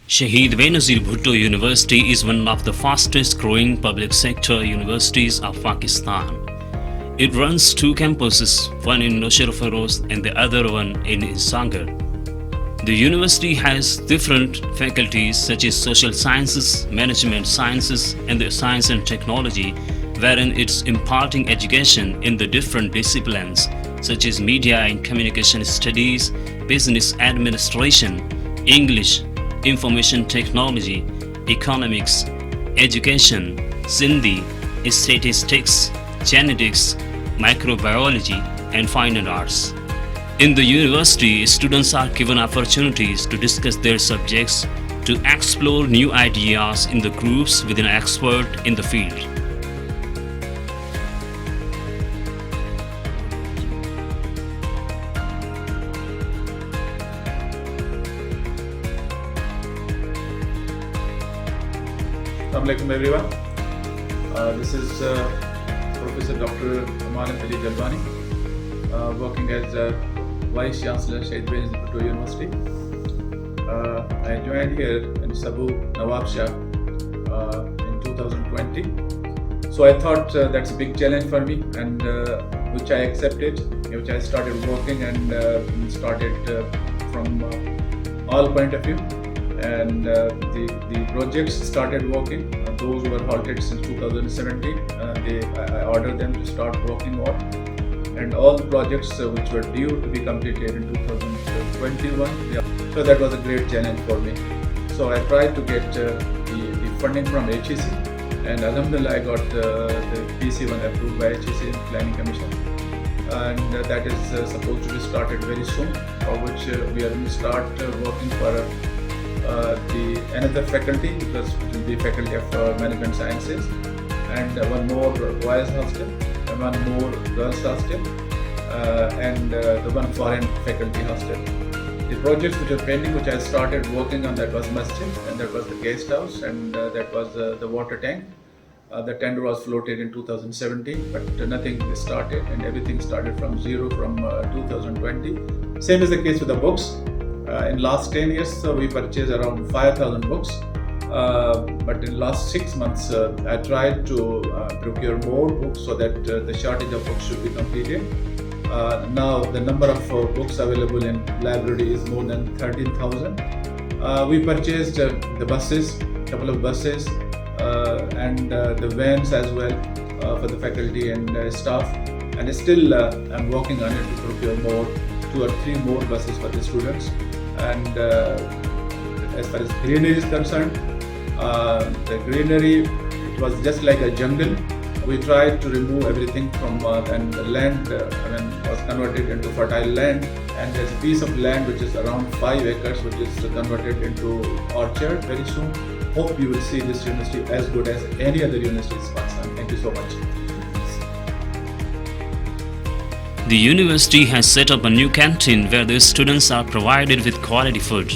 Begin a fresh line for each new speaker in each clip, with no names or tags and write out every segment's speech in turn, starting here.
Shahid Benazir Bhutto University is one of the fastest growing public sector universities of Pakistan. It runs two campuses, one in Nowshera Feroz and the other one in Sanger. The university has different faculties such as social sciences, management sciences and the science and technology, wherein it's imparting education in the different disciplines such as media and communication studies, business administration, English, information technology, economics, education, Sindhi, statistics, genetics, microbiology, and fine arts. In the university, students are given opportunities to discuss their subjects, to explore new ideas in the groups with an expert in the field.
Assalamualaikum everyone. This is Professor Dr. Aman Ali Jalwani, working as Vice Chancellor Shahid Benazir Bhutto University. I joined here in Sabu Nawab Shah in 2020. So I thought that's a big challenge for me, and which I accepted, which I started working and started from all point of view. And the projects started working. Those who were halted since 2017, I ordered them to start working on, and all the projects which were due to be completed in 2021. So that was a great challenge for me. So I tried to get the funding from HEC, and Alhamdulillah I got the PC1 approved by HEC Planning Commission, and that is supposed to be started very soon, for which we are going to start working for another faculty, because it will be faculty of management sciences, and one more boys hostel, and one more girls hostel, and the one foreign faculty hostel. The projects which are pending, which I started working on, that was masjid, and that was the guest house, and that was the water tank. The tender was floated in 2017, but nothing started, and everything started from zero from 2020. Same is the case with the books. In last 10 years, we purchased around 5,000 books. But in last 6 months, I tried to procure more books so that the shortage of books should be completed. Now the number of books available in library is more than 13,000. We purchased the buses, couple of buses, and the vans as well for the faculty and staff. And still I'm working on it to procure more, 2 or 3 more buses for the students. And as far as greenery is concerned, the greenery, it was just like a jungle. We tried to remove everything from and the land was converted into fertile land, and there's a piece of land which is around 5 acres which is converted into orchard very soon. Hope you will see this university as good as any other university in Pakistan. Thank you so much.
The university has set up a new canteen where the students are provided with quality food,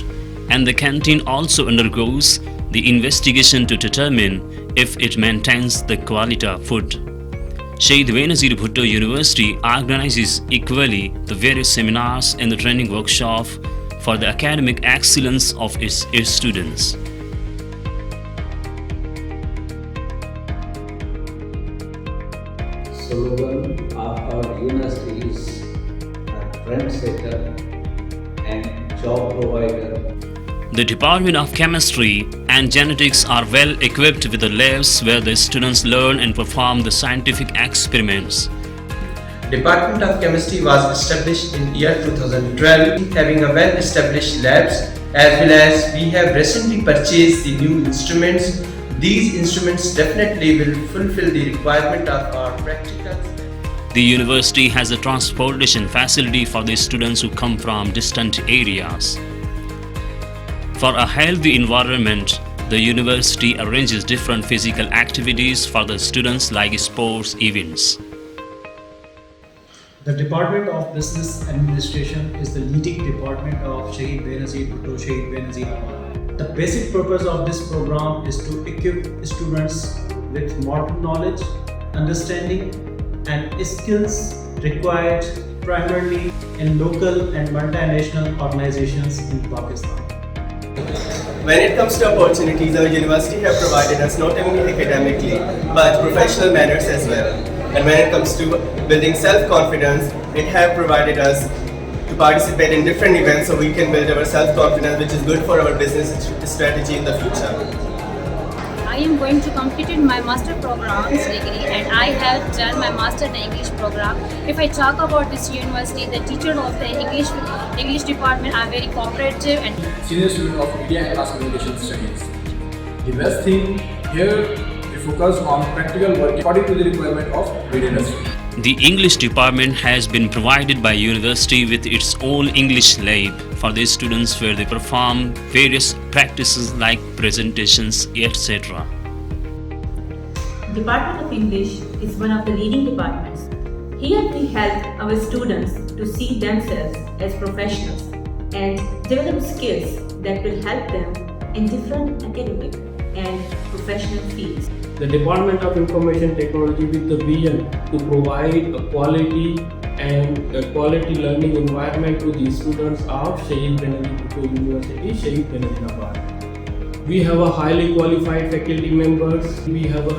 and the canteen also undergoes the investigation to determine if it maintains the quality of food. Shahid Benazir Bhutto University organizes equally the various seminars and the training workshop for the academic excellence of its students.
Slogan of our university is a trendsetter and job provider.
The Department of Chemistry and Genetics are well equipped with the labs where the students learn and perform the scientific experiments.
Department of Chemistry was established in year 2012, having a well-established labs, as well as we have recently purchased the new instruments. These instruments definitely will fulfill the requirement of our practicals.
The university has a transportation facility for the students who come from distant areas. For a healthy environment, the university arranges different physical activities for the students like sports events.
The Department of Business Administration is the leading department of Shahid Benazir Bhutto Shahid Benazir Aman. The basic purpose of this program is to equip students with modern knowledge, understanding and skills required primarily in local and multinational organizations in Pakistan.
When it comes to opportunities, our university have provided us not only academically but professional manners as well. And when it comes to building self-confidence, it have provided us to participate in different events so we can build our self-confidence, which is good for our business strategy in the future.
I am going to complete my master programs degree and I have done my master in English program. If I talk about this university, the teachers of the English department are very cooperative and
senior student of Media and Mass Communication Studies. The best thing here, we focus on practical work according to the requirement of media industry.
The English department has been provided by university with its own English lab for the students where they perform various practices like presentations, etc.
Department of English is one of the leading departments. Here we help our students to see themselves as professionals and develop skills that will help them in different academic and professional fields.
The Department of Information Technology with the vision to provide a quality learning environment to the students of Shahid Benazir Bhutto University, Shahid Benazirabad. We have a highly qualified faculty members. We have a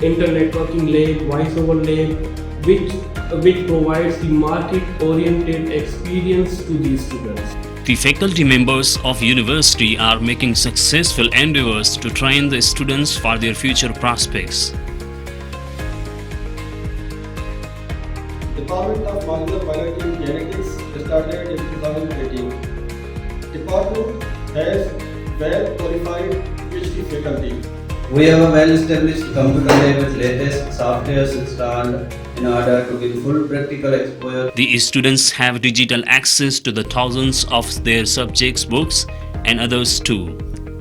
inter-networking lab, voiceover lab, which provides the market-oriented experience to these students.
The faculty members of university are making successful endeavors to train the students for their future prospects.
Department of Molecular Biology and Genetics started in 2018. Department has well-qualified PhD faculty.
We have a well-established computer lab with latest software installed in order to give full practical exposure.
The students have digital access to the thousands of their subjects, books, and others too.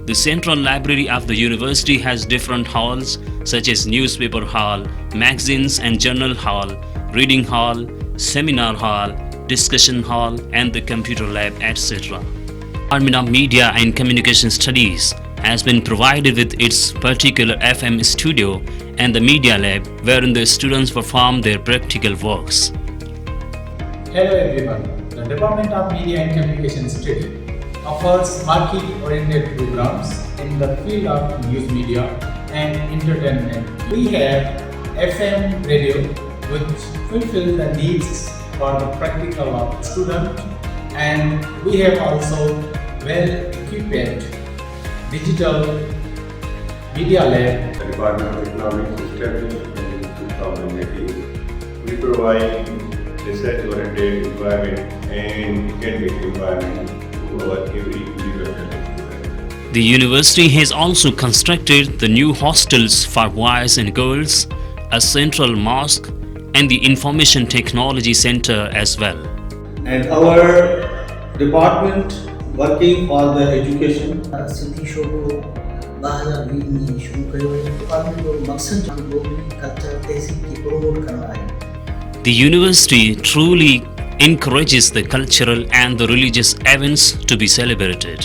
The central library of the university has different halls such as newspaper hall, magazines and journal hall, reading hall, seminar hall, discussion hall, and the computer lab, etc. Department of Media and Communication Studies has been provided with its particular FM studio and the media lab wherein the students perform their practical works.
Hello everyone. The Department of Media and Communication Studies offers market-oriented programs in the field of news media and entertainment. We have FM radio which fulfills the needs for the practical of student, and we have also well-equipped digital media lab.
The Department of Economics established in 2018. We provide research-oriented environment and academic environment to our every individual student.
The university has also constructed the new hostels for boys and girls, a central mosque, and the Information Technology Center as well.
And our department working for the education.
Sindhi Shobo 2020 में शुरू कयो department जो मकसद globally culture तहजीब की promote करना है.
The university truly encourages the cultural and the religious events to be celebrated.